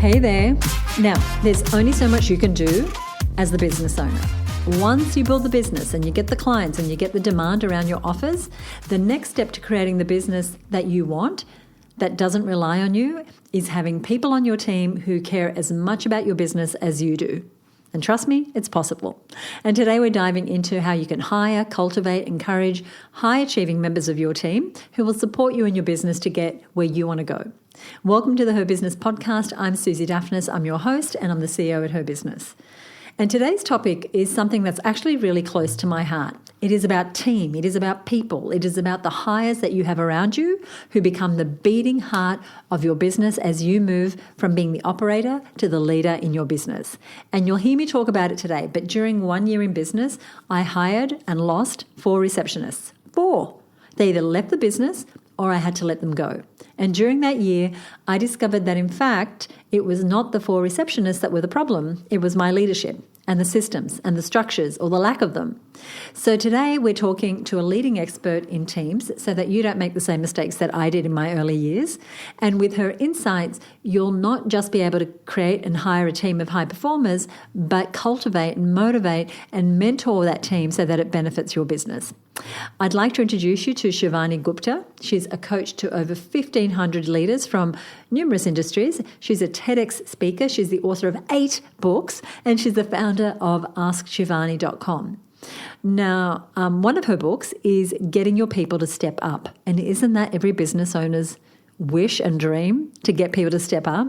Hey there. Now, there's only so much you can do as the business owner. Once you build the business and you get the clients and you get the demand around your offers, the next step to creating the business that you want that doesn't rely on you is having people on your team who care as much about your business as you do. And trust me, it's possible. And today we're diving into how you can hire, cultivate, encourage high-achieving members of your team who will support you in your business to get where you want to go. Welcome to the HerBusiness Podcast. I'm Susie Daphnis. I'm your host and I'm the CEO at HerBusiness. And today's topic is something that's actually really close to my heart. It is about team. It is about people. It is about the hires that you have around you who become the beating heart of your business as you move from being the operator to the leader in your business. And you'll hear me talk about it today. But during 1 year in business, I hired and lost 4 receptionists. 4. They either left the business or I had to let them go. And during that year, I discovered that in fact, it was not the 4 receptionists that were the problem. It was my leadership and the systems and the structures or the lack of them. So today we're talking to a leading expert in teams so that you don't make the same mistakes that I did in my early years. And with her insights, you'll not just be able to create and hire a team of high performers, but cultivate and motivate and mentor that team so that it benefits your business. I'd like to introduce you to Shivani Gupta. She's a coach to over 1,500 leaders from numerous industries. She's a TEDx speaker. She's the author of 8 books, and she's the founder of AskShivani.com. Now, one of her books is Getting Your People to Step Up. And isn't that every business owner's wish and dream, to get people to step up?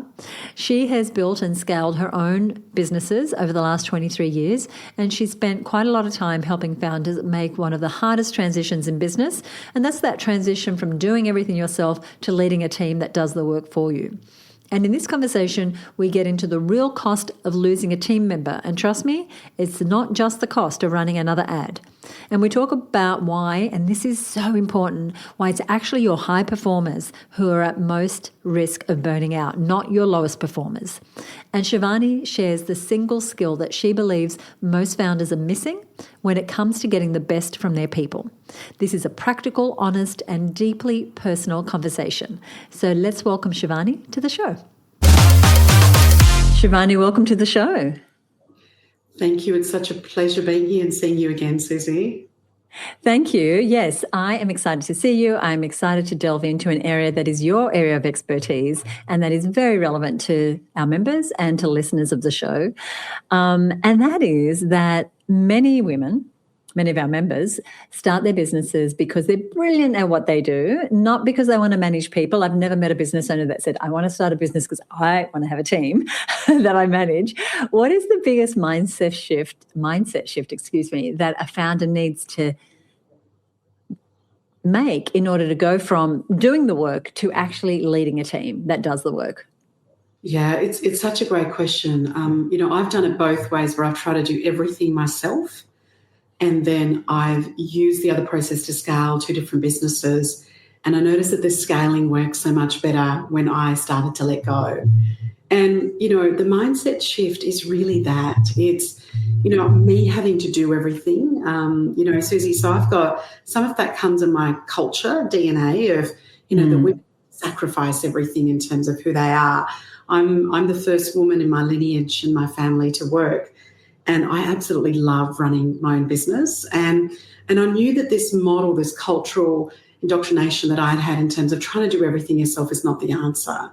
She has built and scaled her own businesses over the last 23 years, and she's spent quite a lot of time helping founders make one of the hardest transitions in business, and that's that transition from doing everything yourself to leading a team that does the work for you. And in this conversation, we get into the real cost of losing a team member. And trust me, it's not just the cost of running another ad. And we talk about why, and this is so important, why it's actually your high performers who are at most risk of burning out, not your lowest performers. And Shivani shares the single skill that she believes most founders are missing when it comes to getting the best from their people. This is a practical, honest, and deeply personal conversation. So let's welcome Shivani to the show. Shivani, welcome to the show. Thank you. It's such a pleasure being here and seeing you again, Susie. Thank you. Yes, I am excited to see you. I'm excited to delve into an area that is your area of expertise and that is very relevant to our members and to listeners of the show. And that is that many women, many of our members, start their businesses because they're brilliant at what they do, not because they want to manage people. I've never met a business owner that said, I want to start a business because I want to have a team that I manage. What is the biggest mindset shift, that a founder needs to make in order to go from doing the work to actually leading a team that does the work? Yeah, it's such a great question. I've done it both ways where I've tried to do everything myself. And then I've used the other process to scale 2 different businesses. And I noticed that the scaling works so much better when I started to let go. And, the mindset shift is really that. It's, me having to do everything. Susie, so I've got some of that comes in my culture, DNA of, the women sacrifice everything in terms of who they are. I'm the first woman in my lineage and my family to work. And I absolutely love running my own business. And I knew that this model, this cultural indoctrination that I'd had in terms of trying to do everything yourself is not the answer.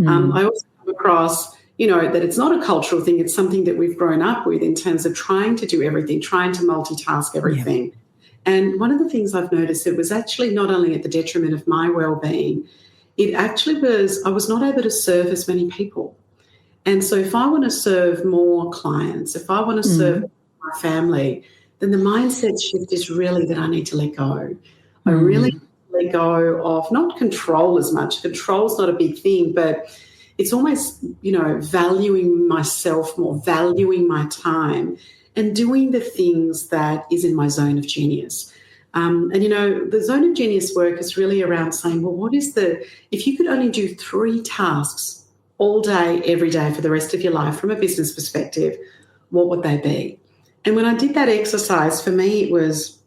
I also come across, that it's not a cultural thing. It's something that we've grown up with in terms of trying to do everything, trying to multitask everything. Yeah. And one of the things I've noticed, it was actually not only at the detriment of my well-being, it actually was, I was not able to serve as many people. And so if I want to serve more clients, if I want to serve my family, then the mindset shift is really that I need to let go. I really need to let go of not control as much. Control's not a big thing, but it's almost, valuing myself more, valuing my time and doing the things that is in my zone of genius. The zone of genius work is really around saying, well, if you could only do 3 tasks all day, every day for the rest of your life from a business perspective, what would they be? And when I did that exercise, for me, it was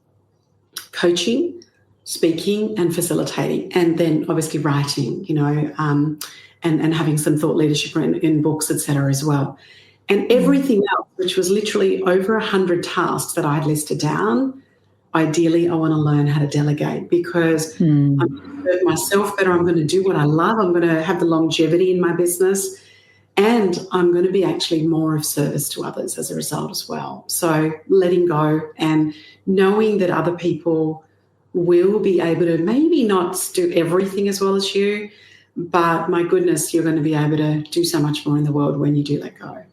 coaching, speaking and facilitating, and then obviously writing, and having some thought leadership in books, etc. as well. And everything else, which was literally over 100 tasks that I'd listed down, ideally I want to learn how to delegate, because I'm going to serve myself better. I'm going to do what I love. I'm going to have the longevity in my business, and I'm going to be actually more of service to others as a result as well. So letting go and knowing that other people will be able to maybe not do everything as well as you, but my goodness, you're going to be able to do so much more in the world when you do let go.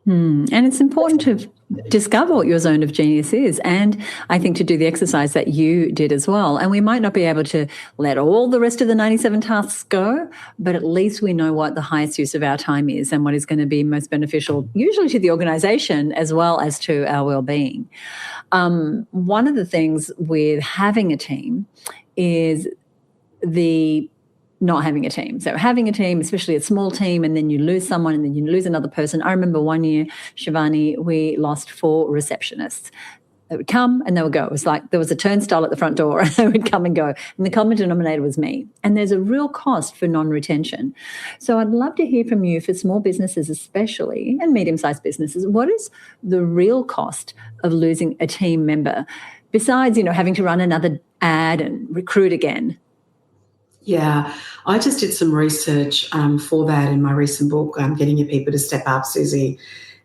And it's important to discover what your zone of genius is, and I think to do the exercise that you did as well. And we might not be able to let all the rest of the 97 tasks go, but at least we know what the highest use of our time is and what is going to be most beneficial, usually to the organisation as well as to our well-being. One of the things with having a team is not having a team. So having a team, especially a small team, and then you lose someone and then you lose another person. I remember one year, Shivani, we lost 4 receptionists. They would come and they would go. It was like there was a turnstile at the front door and they would come and go. And the common denominator was me. And there's a real cost for non-retention. So I'd love to hear from you, for small businesses especially, and medium-sized businesses, what is the real cost of losing a team member besides, having to run another ad and recruit again? Yeah, I just did some research for that in my recent book, Getting Your People to Step Up, Susie.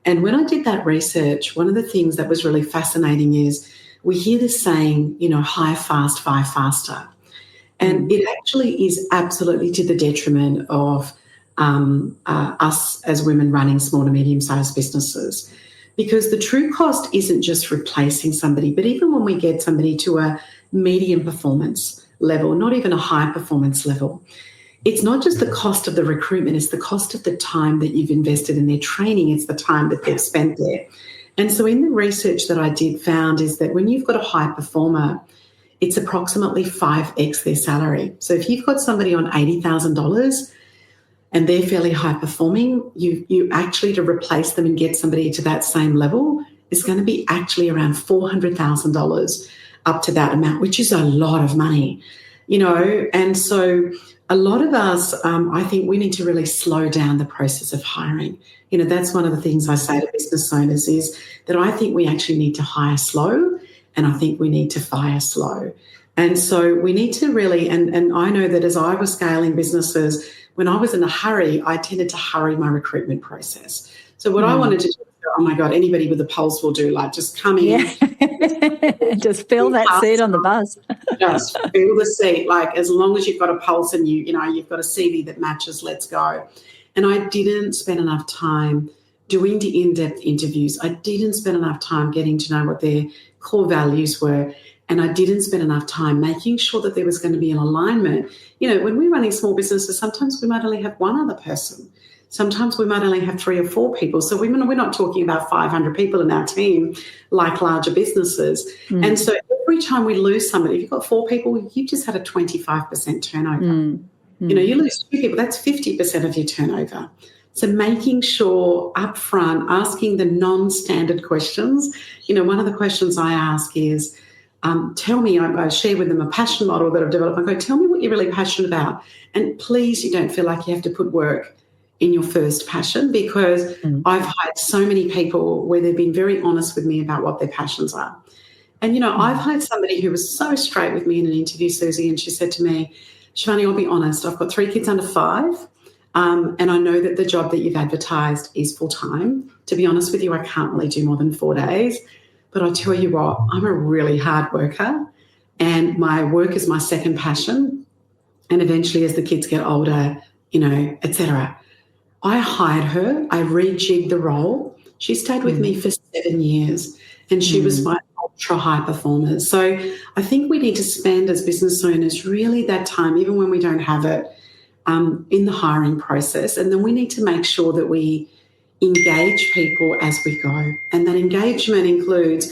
And when I did that research, one of the things that was really fascinating is we hear this saying, hire fast, fire faster. And it actually is absolutely to the detriment of us as women running small to medium-sized businesses. Because the true cost isn't just replacing somebody, but even when we get somebody to a medium performance level, not even a high performance level, it's not just the cost of the recruitment, it's the cost of the time that you've invested in their training, it's the time that they've spent there. And so in the research that I did found is that when you've got a high performer, it's approximately 5x their salary. So if you've got somebody on $80,000 and they're fairly high performing, you actually, to replace them and get somebody to that same level is going to be actually around $400,000 up to that amount, which is a lot of money, and so a lot of us, I think we need to really slow down the process of hiring. That's one of the things I say to business owners is that I think we actually need to hire slow, and I think we need to fire slow. And so we need to really, and I know that as I was scaling businesses, when I was in a hurry, I tended to hurry my recruitment process. So what I wanted to do, oh my God, anybody with a pulse will do, like just come in. Yeah. Just fill that seat on the bus. Just fill the seat. Like as long as you've got a pulse and you've got a CV that matches, let's go. And I didn't spend enough time doing the in-depth interviews. I didn't spend enough time getting to know what their core values were. And I didn't spend enough time making sure that there was going to be an alignment. When we're running small businesses, sometimes we might only have one other person. Sometimes we might only have 3 or 4 people. So we're not talking about 500 people in our team like larger businesses. And so every time we lose somebody, if you've got 4 people, you've just had a 25% turnover. You lose 2 people, that's 50% of your turnover. So making sure up front, asking the non-standard questions. One of the questions I ask is, tell me, I share with them a passion model that I've developed. I go, tell me what you're really passionate about. And please, you don't feel like you have to put work in your first passion, because I've hired so many people where they've been very honest with me about what their passions are. And, I've hired somebody who was so straight with me in an interview, Susie, and she said to me, Shivani, I'll be honest, I've got 3 kids under 5, and I know that the job that you've advertised is full-time. To be honest with you, I can't really do more than 4 days. But I tell you what, I'm a really hard worker, and my work is my second passion. And eventually as the kids get older, etc. I hired her. I rejigged the role. She stayed with me for 7 years, and she was my ultra high performer. So I think we need to spend as business owners really that time, even when we don't have it, in the hiring process. And then we need to make sure that we engage people as we go. And that engagement includes,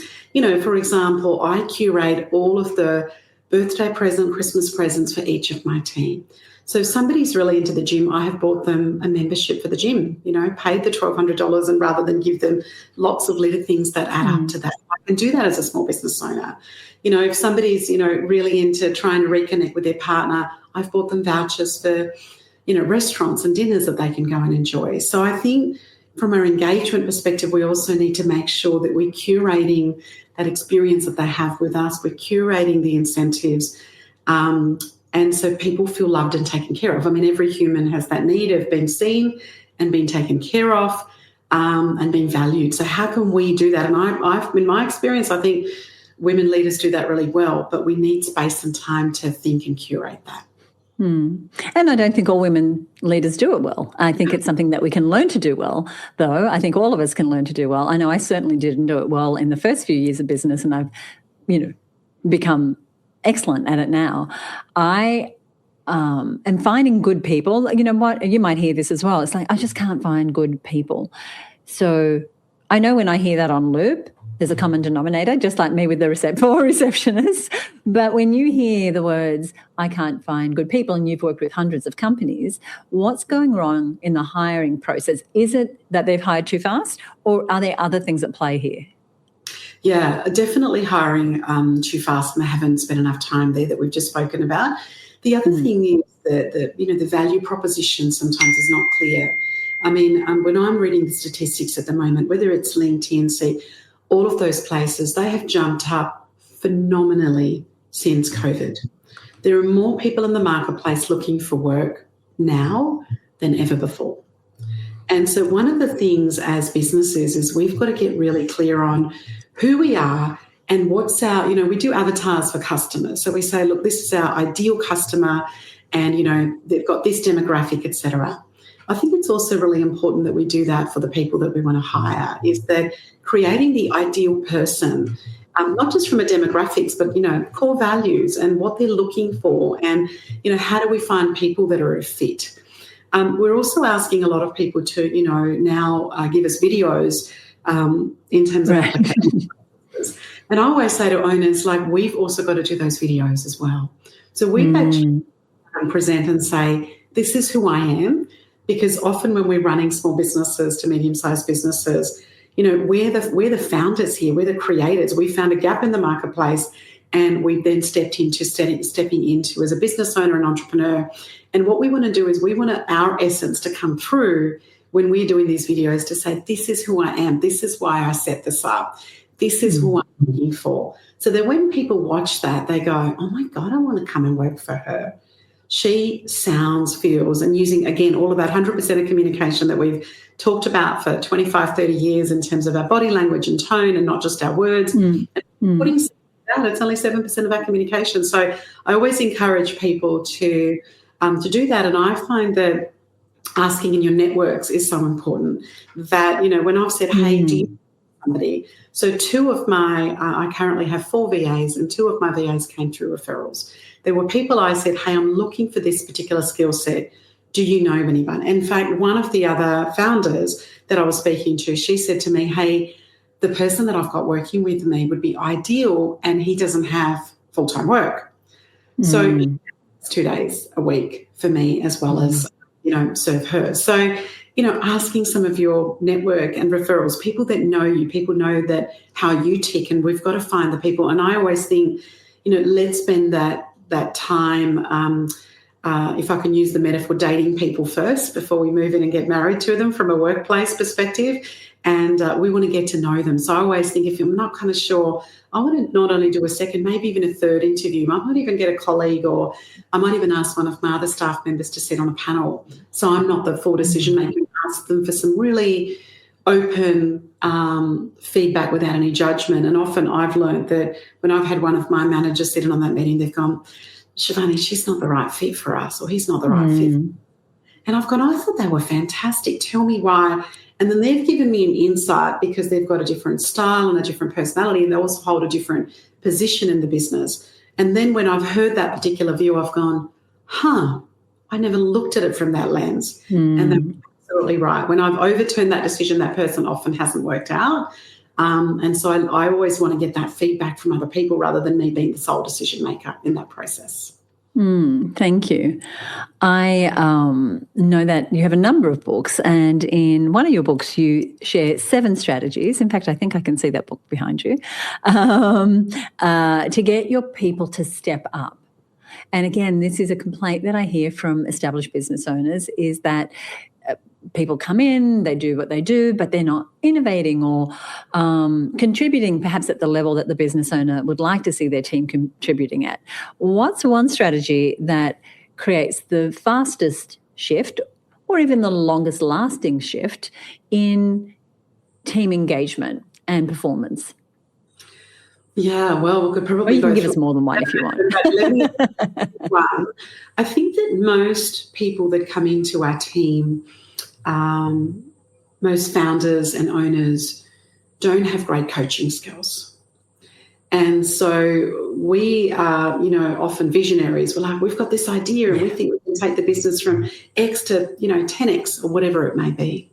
for example, I curate all of the birthday present, Christmas presents for each of my team. So if somebody's really into the gym, I have bought them a membership for the gym, paid the $1,200, and rather than give them lots of little things that add up to that, I can do that as a small business owner. If somebody's, really into trying to reconnect with their partner, I've bought them vouchers for, restaurants and dinners that they can go and enjoy. So I think from our engagement perspective, we also need to make sure that we're curating that experience that they have with us. We're curating the incentives. And so people feel loved and taken care of. I mean, every human has that need of being seen and being taken care of and being valued. So how can we do that? And I've in my experience, I think women leaders do that really well, but we need space and time to think and curate that. And I don't think all women leaders do it well. I think it's something that we can learn to do well, though. I think all of us can learn to do well. I know I certainly didn't do it well in the first few years of business, and I've, become excellent at it now. I am finding good people. You know what? You might hear this as well. It's like, I just can't find good people. So I know when I hear that on loop, there's a common denominator, just like me with the receptionists. But when you hear the words, I can't find good people, and you've worked with hundreds of companies, what's going wrong in the hiring process? Is it that they've hired too fast, or are there other things at play here? Yeah, definitely hiring too fast, and they haven't spent enough time there that we've just spoken about. The other thing is that the value proposition sometimes is not clear. I mean, when I'm reading the statistics at the moment, whether it's LinkedIn, see, all of those places, they have jumped up phenomenally since COVID. There are more people in the marketplace looking for work now than ever before. And so one of the things as businesses is we've got to get really clear on who we are and what's our, we do avatars for customers. So we say, look, this is our ideal customer and, they've got this demographic, etc. I think it's also really important that we do that for the people that we want to hire, is that creating the ideal person, not just from a demographics, but, core values and what they're looking for and, how do we find people that are a fit. We're also asking a lot of people to, now give us videos in terms of applications. And I always say to owners, we've also got to do those videos as well. So we actually present and say, this is who I am, because often when we're running small businesses to medium-sized businesses, we're the founders here, we're the creators. We found a gap in the marketplace and we then stepping into as a business owner and entrepreneur. And what we want to do is we want our essence to come through when we're doing these videos, to say, this is who I am, this is why I set this up, this is who I'm looking for. So that when people watch that, they go, oh my God, I want to come and work for her. She sounds, feels, and using, again, all of that 100% of communication that we've talked about for 25, 30 years in terms of our body language and tone and not just our words. Putting out, it's only 7% of our communication. So I always encourage people to do that. And I find that asking in your networks is so important, that, when I've said, hey, do you know somebody? So I currently have 4 VAs, and 2 of my VAs came through referrals. There were people I said, hey, I'm looking for this particular skill set. Do you know anyone? In fact, one of the other founders that I was speaking to, she said to me, hey, the person that I've got working with me would be ideal, and he doesn't have full-time work. So it's 2 days a week for me, as well as, serve her. So, asking some of your network and referrals, people that know you, people know that how you tick, and we've got to find the people. And I always think, let's spend that time, if I can use the metaphor, dating people first before we move in and get married to them from a workplace perspective. And we want to get to know them. So I always think, if I'm not kind of sure, I want to not only do a second, maybe even a third interview. I might even get a colleague, or I might even ask one of my other staff members to sit on a panel. So I'm not the full decision maker. Ask them for some really open feedback without any judgment. And often I've learned that when I've had one of my managers sitting on that meeting, they've gone, Shivani, she's not the right fit for us, or he's not the right fit. And I've gone, I thought they were fantastic. Tell me why. And then they've given me an insight, because they've got a different style and a different personality, and they also hold a different position in the business. And then when I've heard that particular view, I've gone, I never looked at it from that lens. And they're absolutely right. When I've overturned that decision, that person often hasn't worked out. And so I always want to get that feedback from other people rather than me being the sole decision maker in that process. Thank you. I know that you have a number of books, and in one of your books you share 7 strategies. In fact, I think I can see that book behind you, to get your people to step up. And again, this is a complaint that I hear from established business owners, is that people come in, they do what they do, but they're not innovating or contributing perhaps at the level that the business owner would like to see their team contributing at. What's one strategy that creates the fastest shift or even the longest lasting shift in team engagement and performance? Yeah, well, we could probably. Or you can give us more than one if you want. Let me one. I think that most people that come into our team, most founders and owners, don't have great coaching skills. And so we are, often visionaries. We're like, we've got this idea and we think we can take the business from X to, 10X or whatever it may be.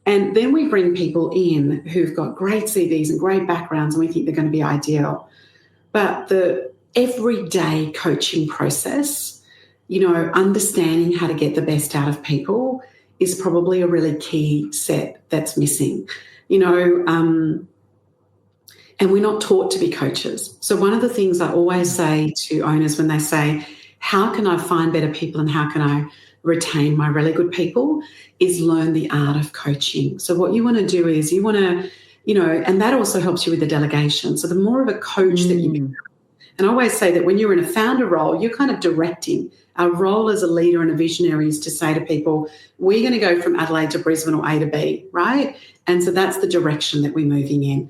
And then we bring people in who've got great CVs and great backgrounds and we think they're going to be ideal. But the everyday coaching process, understanding how to get the best out of people is probably a really key set that's missing, and we're not taught to be coaches. So one of the things I always say to owners when they say, how can I find better people and how can I retain my really good people, is learn the art of coaching. So what you want to do is you want to, and that also helps you with the delegation. So the more of a coach that you become. And I always say that when you're in a founder role, you're kind of directing. Our role as a leader and a visionary is to say to people, we're going to go from Adelaide to Brisbane or A to B, right? And so that's the direction that we're moving in.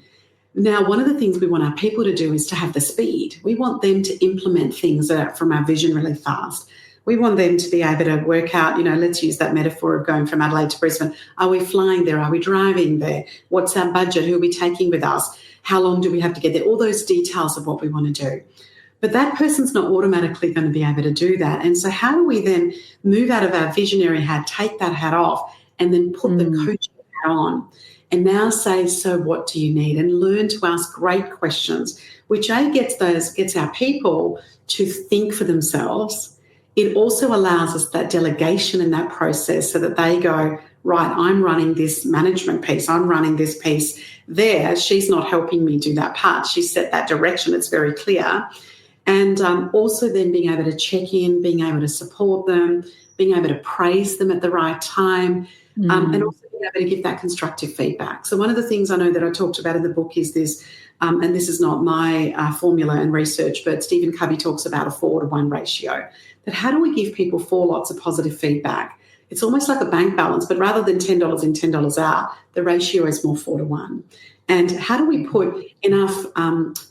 Now, one of the things we want our people to do is to have the speed. We want them to implement things from our vision really fast. We want them to be able to work out, let's use that metaphor of going from Adelaide to Brisbane. Are we flying there? Are we driving there? What's our budget? Who are we taking with us? How long do we have to get there? All those details of what we want to do. But that person's not automatically going to be able to do that. And so how do we then move out of our visionary hat, take that hat off, and then put the coaching hat on? And now say, so what do you need? And learn to ask great questions, which gets our people to think for themselves. It also allows us that delegation in that process so that they go, right, I'm running this management piece. I'm running this piece there. She's not helping me do that part. She set that direction. It's very clear. And also then being able to check in, being able to support them, being able to praise them at the right time, and also being able to give that constructive feedback. So one of the things I know that I talked about in the book is this, and this is not my formula and research, but Stephen Covey talks about a 4-to-1 ratio. That how do we give people 4 lots of positive feedback? It's almost like a bank balance, but rather than $10 in, $10 out, the ratio is more 4-to-1. And how do we put enough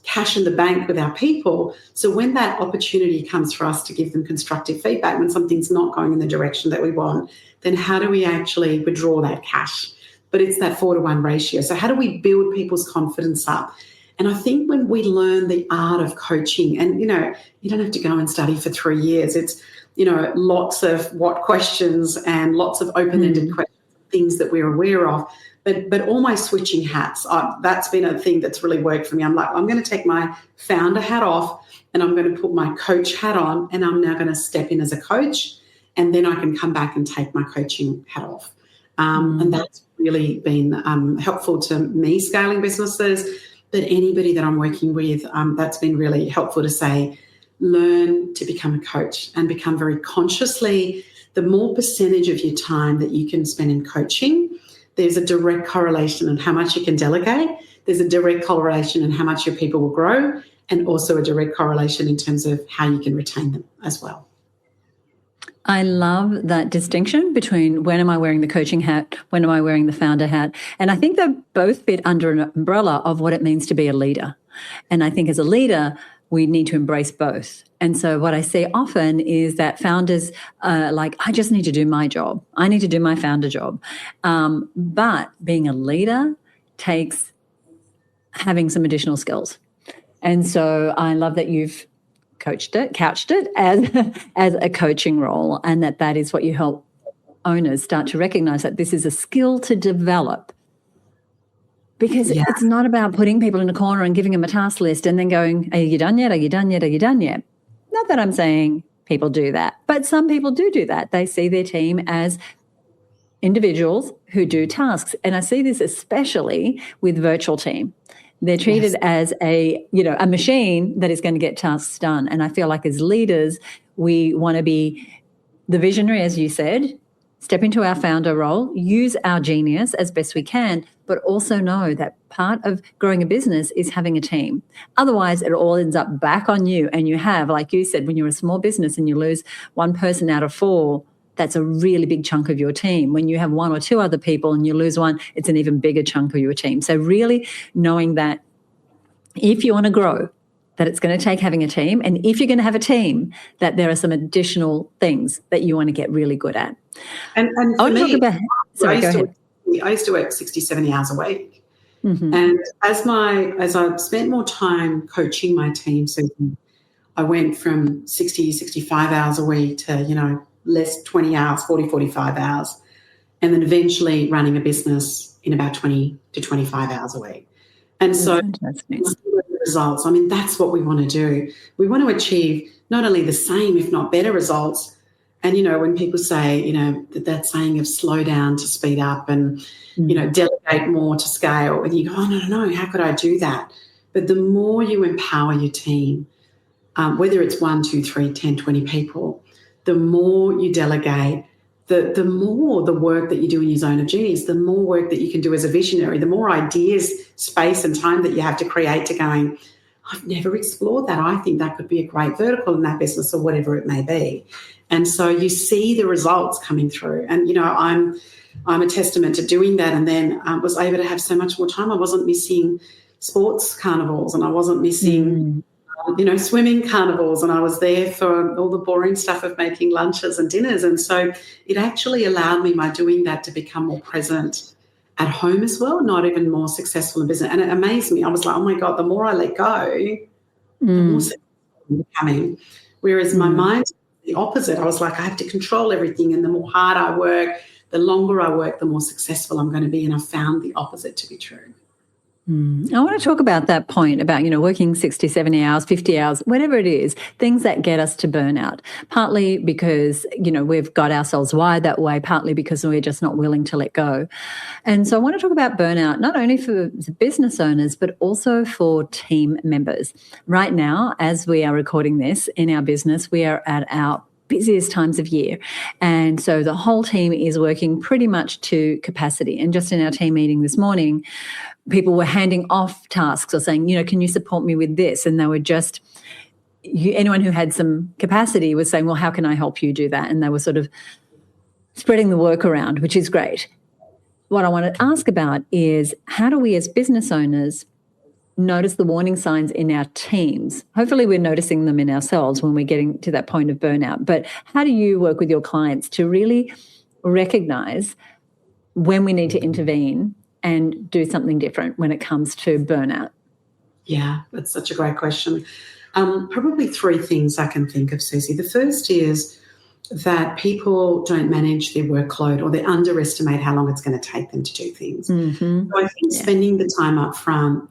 cash in the bank with our people so when that opportunity comes for us to give them constructive feedback, when something's not going in the direction that we want, then how do we actually withdraw that cash? But it's that 4-to-1 ratio. So how do we build people's confidence up? And I think when we learn the art of coaching, and, you don't have to go and study for 3 years. It's, lots of what questions and lots of open-ended questions, things that we're aware of. But almost switching hats, that's been a thing that's really worked for me. I'm like, I'm going to take my founder hat off and I'm going to put my coach hat on, and I'm now going to step in as a coach, and then I can come back and take my coaching hat off. And that's really been helpful to me scaling businesses. But anybody that I'm working with, that's been really helpful to say, learn to become a coach and become very consciously, the more percentage of your time that you can spend in coaching, there's a direct correlation in how much you can delegate. There's a direct correlation in how much your people will grow, and also a direct correlation in terms of how you can retain them as well. I love that distinction between when am I wearing the coaching hat, when am I wearing the founder hat. And I think they both fit under an umbrella of what it means to be a leader. And I think as a leader, we need to embrace both. And so what I say often is that founders like, I just need to do my job. I need to do my founder job. But being a leader takes having some additional skills. And so I love that you've couched it as a coaching role, and that is what you help owners start to recognize, that this is a skill to develop Because it's not about putting people in a corner and giving them a task list and then going, are you done yet? Are you done yet? Are you done yet? Not that I'm saying people do that, but some people do that. They see their team as individuals who do tasks. And I see this especially with virtual team. They're treated as a machine that is going to get tasks done. And I feel like as leaders, we want to be the visionary, as you said, step into our founder role, use our genius as best we can, but also know that part of growing a business is having a team. Otherwise, it all ends up back on you. And you have, like you said, when you're a small business and you lose one person out of 4, that's a really big chunk of your team. When you have 1 or 2 other people and you lose one, it's an even bigger chunk of your team. So really knowing that if you want to grow, that it's going to take having a team. And if you're going to have a team, that there are some additional things that you want to get really good at. And I want to talk about... Sorry, go ahead. I used to work 60, 70 hours a week. Mm-hmm. And as I spent more time coaching my team, so I went from 60, 65 hours a week to, less 20 hours, 40, 45 hours, and then eventually running a business in about 20 to 25 hours a week. And so results, that's what we want to do. We want to achieve not only the same, if not better results. And, when people say, that saying of slow down to speed up and, delegate more to scale, and you go, oh, no, how could I do that? But the more you empower your team, whether it's 1, 2, 3, 10, 20 people, the more you delegate, the more the work that you do in your zone of genius, the more work that you can do as a visionary, the more ideas, space and time that you have to create to going, I've never explored that. I think that could be a great vertical in that business or whatever it may be. And so you see the results coming through. And, I'm a testament to doing that, and then was able to have so much more time. I wasn't missing sports carnivals, and I wasn't missing swimming carnivals, and I was there for all the boring stuff of making lunches and dinners. And so it actually allowed me by doing that to become more present at home as well, not even more successful in business. And it amazed me. I was like, oh my God, the more I let go, the more successful I'm becoming. Whereas my mind, the opposite. I was like, I have to control everything, and the more hard I work, the longer I work, the more successful I'm going to be. And I found the opposite to be true. I want to talk about that point about, working 60, 70 hours, 50 hours, whatever it is, things that get us to burnout, partly because, we've got ourselves wired that way, partly because we're just not willing to let go. And so I want to talk about burnout, not only for business owners, but also for team members. Right now, as we are recording this in our business, we are at our busiest times of year. And so the whole team is working pretty much to capacity. And just in our team meeting this morning, people were handing off tasks or saying, can you support me with this? And they were just, anyone who had some capacity was saying, well, how can I help you do that? And they were sort of spreading the work around, which is great. What I want to ask about is, how do we as business owners notice the warning signs in our teams? Hopefully we're noticing them in ourselves when we're getting to that point of burnout. But how do you work with your clients to really recognize when we need to intervene and do something different when it comes to burnout? Yeah, that's such a great question. Probably 3 things I can think of, Susie. The first is that people don't manage their workload, or they underestimate how long it's going to take them to do things. Mm-hmm. So I think spending the time up front,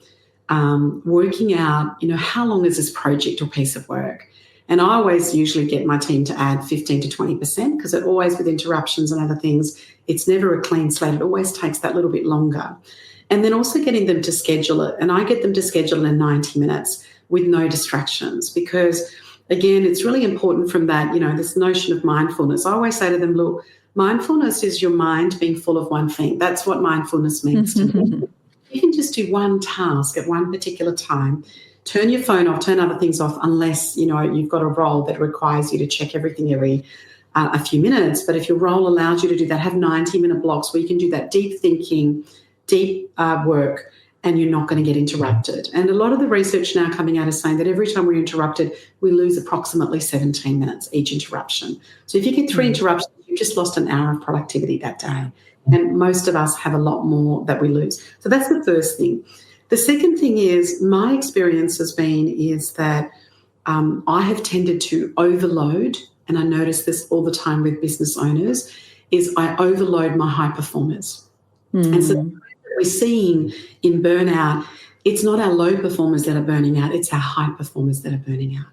working out, how long is this project or piece of work? And I always usually get my team to add 15 to 20%, because it always, with interruptions and other things, it's never a clean slate. It always takes that little bit longer. And then also getting them to schedule it. And I get them to schedule it in 90 minutes with no distractions, because, again, it's really important from that, this notion of mindfulness. I always say to them, look, mindfulness is your mind being full of one thing. That's what mindfulness means to me. You can just do one task at one particular time. Turn your phone off, turn other things off, unless, you've got a role that requires you to check everything every a few minutes. But if your role allows you to do that, have 90-minute blocks where you can do that deep thinking, deep work, and you're not going to get interrupted. And a lot of the research now coming out is saying that every time we're interrupted, we lose approximately 17 minutes each interruption. So if you get 3 interruptions, you've just lost an hour of productivity that day. And most of us have a lot more that we lose. So that's the first thing. The second thing is, my experience has been is that I have tended to overload, and I notice this all the time with business owners, is I overload my high performers. Mm-hmm. And so we're seeing in burnout, it's not our low performers that are burning out, it's our high performers that are burning out.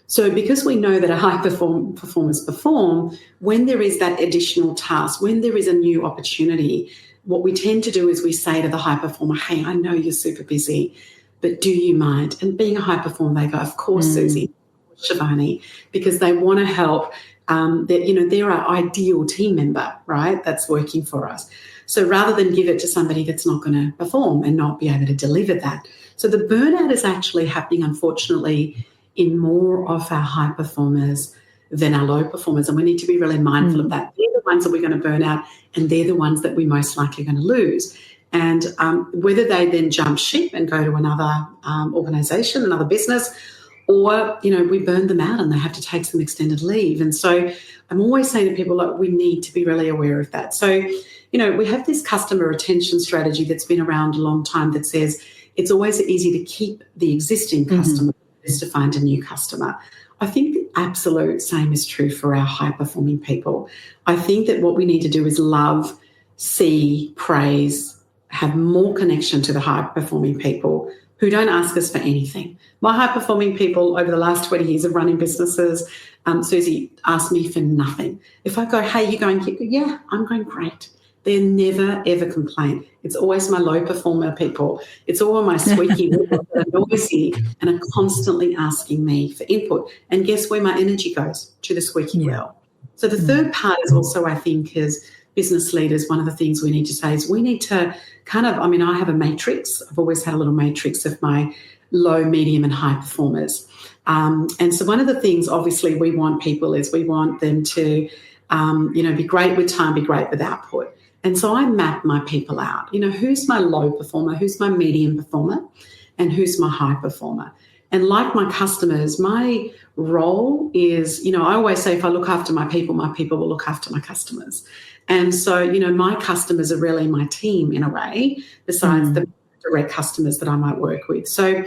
So because we know that our high performers perform, when there is that additional task, when there is a new opportunity, what we tend to do is we say to the high performer, hey, I know you're super busy, but do you mind? And being a high performer, they go, of course, Susie, Shivani, because they want to help. They're our ideal team member, right, that's working for us. So rather than give it to somebody that's not going to perform and not be able to deliver that. So the burnout is actually happening, unfortunately, in more of our high performers than our low performers. And we need to be really mindful of that. They're the ones that we're going to burn out, and they're the ones that we're most likely going to lose. And whether they then jump ship and go to another organisation, another business, or, we burn them out and they have to take some extended leave. And so I'm always saying to people, look, we need to be really aware of that. So, we have this customer retention strategy that's been around a long time that says it's always easy to keep the existing customer is to find a new customer. I think the absolute same is true for our high-performing people. I think that what we need to do is love, see, praise, have more connection to the high-performing people who don't ask us for anything. My high-performing people over the last 20 years of running businesses, Susie, asked me for nothing. If I go, hey, you going? Yeah, I'm going great. They never, ever complain. It's always my low-performer people. It's all my squeaky wheels that are noisy and are constantly asking me for input. And guess where my energy goes? To the squeaky wheel. So the third part is also, I think, as business leaders, one of the things we need to say is we need to I have a matrix. I've always had a little matrix of my low, medium, and high performers. And so one of the things, obviously, we want people is we want them to, be great with time, be great with output. And so I map my people out. Who's my low performer, who's my medium performer, and who's my high performer. And like my customers, my role is, I always say if I look after my people will look after my customers. And so, my customers are really my team in a way, besides the direct customers that I might work with. So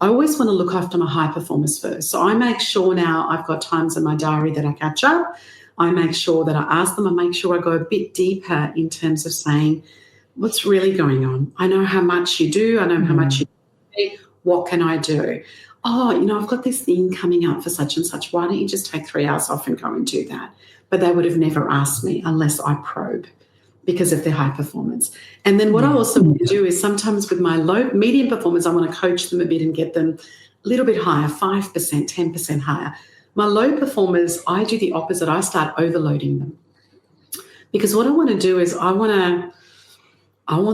I always want to look after my high performers first. So I make sure now I've got times in my diary that I catch up. I make sure that I ask them. I make sure I go a bit deeper in terms of saying, what's really going on? I know how much you do. I know how much you do. What can I do? Oh, I've got this thing coming up for such and such. Why don't you just take 3 hours off and go and do that? But they would have never asked me unless I probe because of their high performance. And then what I also want to do is sometimes with my low, medium performers, I want to coach them a bit and get them a little bit higher, 5%, 10% higher. My low performers, I do the opposite. I start overloading them because what I want to do is I want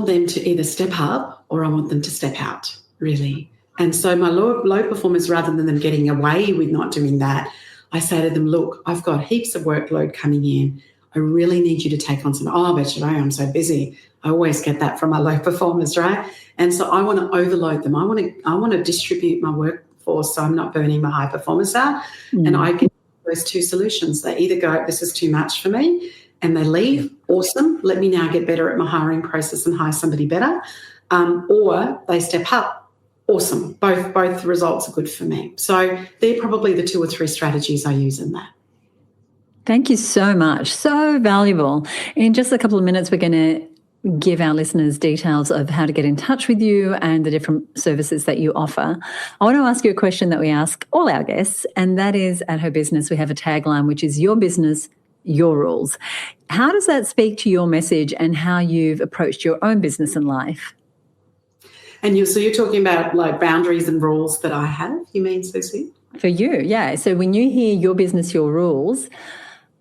them to either step up or I want them to step out, really. And so my low performers, rather than them getting away with not doing that, I say to them, look, I've got heaps of workload coming in. I really need you to take on some. Oh, but I'm so busy. I always get that from my low performers, right? And so I want to overload them. I want to distribute my workforce so I'm not burning my high performers out. And I get those two solutions. They either go, this is too much for me, and they leave. Awesome. Let me now get better at my hiring process and hire somebody better. Or they step up. Awesome. Both results are good for me. So they're probably the 2 or 3 strategies I use in that. Thank you so much. So valuable. In just a couple of minutes, we're going to give our listeners details of how to get in touch with you and the different services that you offer. I want to ask you a question that we ask all our guests, and that is at Her Business, we have a tagline, which is your business, your rules. How does that speak to your message and how you've approached your own business and life? And so you're talking about like boundaries and rules that I have, you mean, Susie? For you, yeah. So when you hear your business, your rules,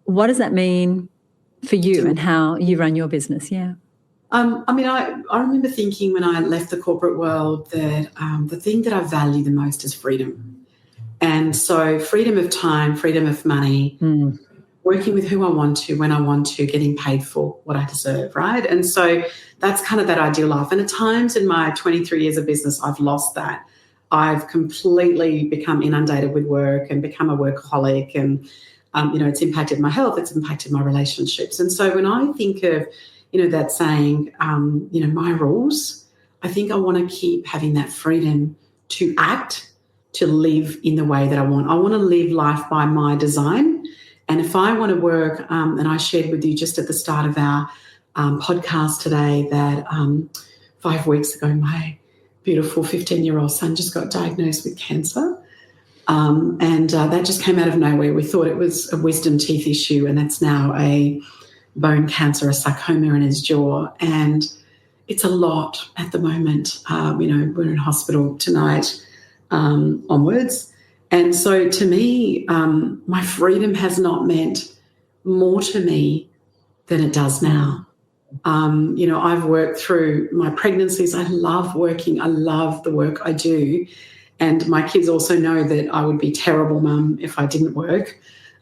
what does that mean for you and how you run your business? Yeah. I remember thinking when I left the corporate world that the thing that I value the most is freedom. And so freedom of time, freedom of money, working with who I want to, when I want to, getting paid for what I deserve, right? And so that's kind of that ideal life. And at times in my 23 years of business, I've lost that. I've completely become inundated with work and become a workaholic, and, it's impacted my health, it's impacted my relationships. And so when I think of, that saying, my rules, I think I want to keep having that freedom to act, to live in the way that I want. I want to live life by my design. And if I want to work, and I shared with you just at the start of our podcast today that 5 weeks ago, my beautiful 15-year-old son just got diagnosed with cancer. And that just came out of nowhere. We thought it was a wisdom teeth issue, and that's now a bone cancer, a sarcoma in his jaw. And it's a lot at the moment. We're in hospital tonight onwards. And so to me, my freedom has not meant more to me than it does now. I've worked through my pregnancies. I love working. I love the work I do. And my kids also know that I would be terrible mum if I didn't work.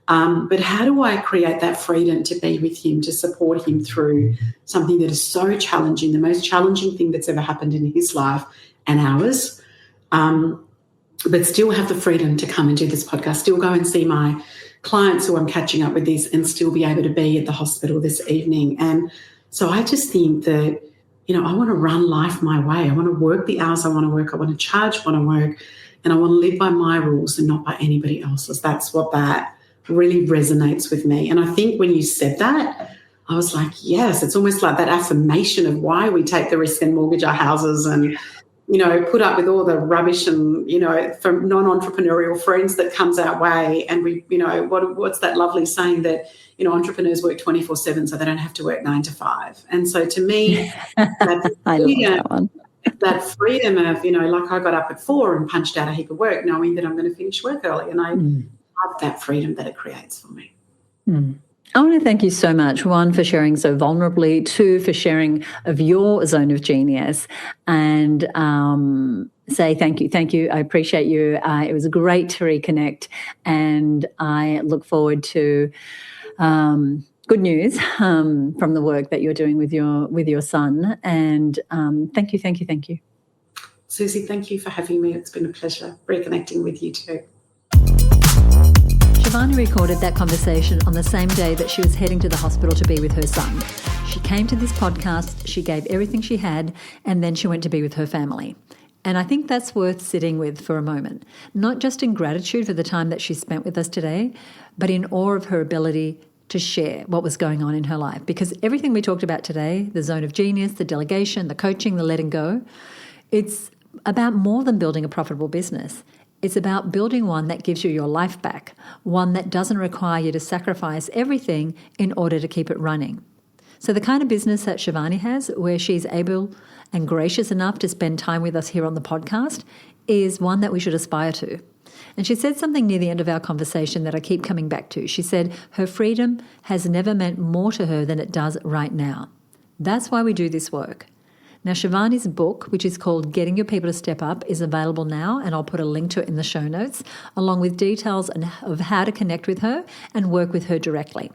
But how do I create that freedom to be with him, to support him through something that is so challenging, the most challenging thing that's ever happened in his life and ours, but still have the freedom to come and do this podcast, still go and see my clients who I'm catching up with this, and still be able to be at the hospital this evening. And so I just think that, I want to run life my way. I want to work the hours I want to work. I want to charge what I work, and I want to live by my rules and not by anybody else's. That's what that really resonates with me. And I think when you said that, I was like, yes, it's almost like that affirmation of why we take the risk and mortgage our houses and, put up with all the rubbish and, from non-entrepreneurial friends that comes our way. And we, what's that lovely saying that, entrepreneurs work 24/7 so they don't have to work 9 to 5. And so to me, I love that one. That freedom of, like I got up at 4 and punched out a heap of work knowing that I'm going to finish work early. And I love that freedom that it creates for me. I want to thank you so much, one, for sharing so vulnerably, two, for sharing of your zone of genius, and say thank you. Thank you. I appreciate you. It was great to reconnect, and I look forward to good news from the work that you're doing with your son. And thank you. Susie, thank you for having me. It's been a pleasure reconnecting with you too. Shivani recorded that conversation on the same day that she was heading to the hospital to be with her son. She came to this podcast, she gave everything she had, and then she went to be with her family. And I think that's worth sitting with for a moment, not just in gratitude for the time that she spent with us today, but in awe of her ability to share what was going on in her life. Because everything we talked about today, the zone of genius, the delegation, the coaching, the letting go, it's about more than building a profitable business. It's about building one that gives you your life back, one that doesn't require you to sacrifice everything in order to keep it running. So the kind of business that Shivani has, where she's able and gracious enough to spend time with us here on the podcast, is one that we should aspire to. And she said something near the end of our conversation that I keep coming back to. She said her freedom has never meant more to her than it does right now. That's why we do this work. Now, Shivani's book, which is called Getting Your People to Step Up, is available now, and I'll put a link to it in the show notes, along with details of how to connect with her and work with her directly.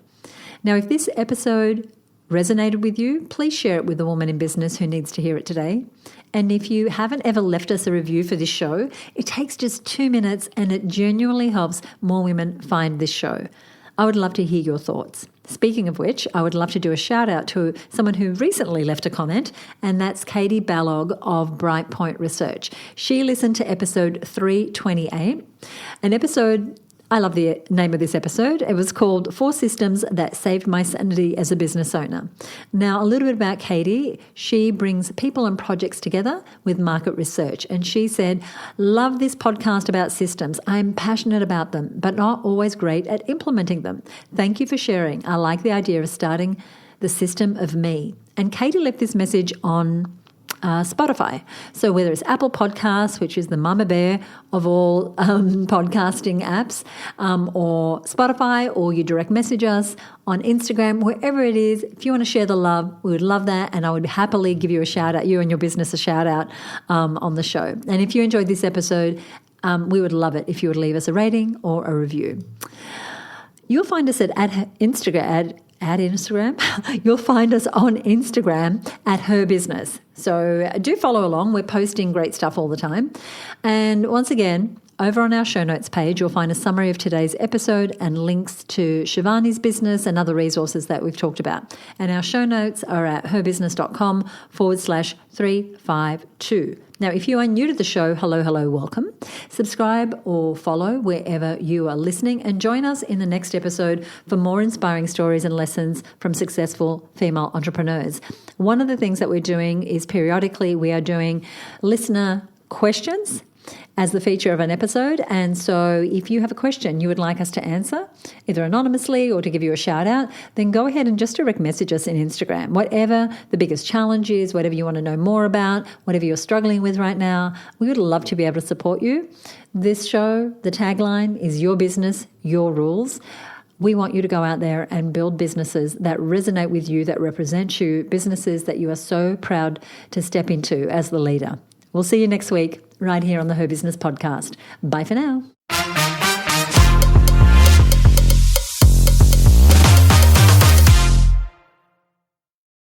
Now, if this episode resonated with you, please share it with a woman in business who needs to hear it today. And if you haven't ever left us a review for this show, it takes just 2 minutes and it genuinely helps more women find this show. I would love to hear your thoughts. Speaking of which, I would love to do a shout out to someone who recently left a comment, and that's Katie Ballog of Brightpoint Research. She listened to episode 328, an episode, I love the name of this episode. It was called 4 Systems That Saved My Sanity as a Business Owner. Now, a little bit about Katie. She brings people and projects together with market research. And she said, love this podcast about systems. I'm passionate about them, but not always great at implementing them. Thank you for sharing. I like the idea of starting the system of me. And Katie left this message on Spotify. So whether it's Apple Podcasts, which is the mama bear of all podcasting apps, or Spotify, or you direct message us on Instagram, wherever it is, if you want to share the love, we would love that, and I would happily give you a shout out, you and your business a shout out on the show. And if you enjoyed this episode, we would love it if you would leave us a rating or a review. You'll find us at Instagram. You'll find us on Instagram at HerBusiness. So do follow along. We're posting great stuff all the time. And once again, Over on our show notes page, you'll find a summary of today's episode and links to Shivani's business and other resources that we've talked about. And our show notes are at herbusiness.com/352. Now, if you are new to the show, hello, welcome. Subscribe or follow wherever you are listening and join us in the next episode for more inspiring stories and lessons from successful female entrepreneurs. One of the things that we're doing is periodically we are doing listener questions as the feature of an episode. And so if you have a question you would like us to answer, either anonymously or to give you a shout out, then go ahead and just direct message us in Instagram. Whatever the biggest challenge is, whatever you want to know more about, whatever you're struggling with right now, we would love to be able to support you. This show, the tagline is your business, your rules. We want you to go out there and build businesses that resonate with you, that represent you, businesses that you are so proud to step into as the leader. We'll see you next week right here on the Her Business Podcast. Bye for now.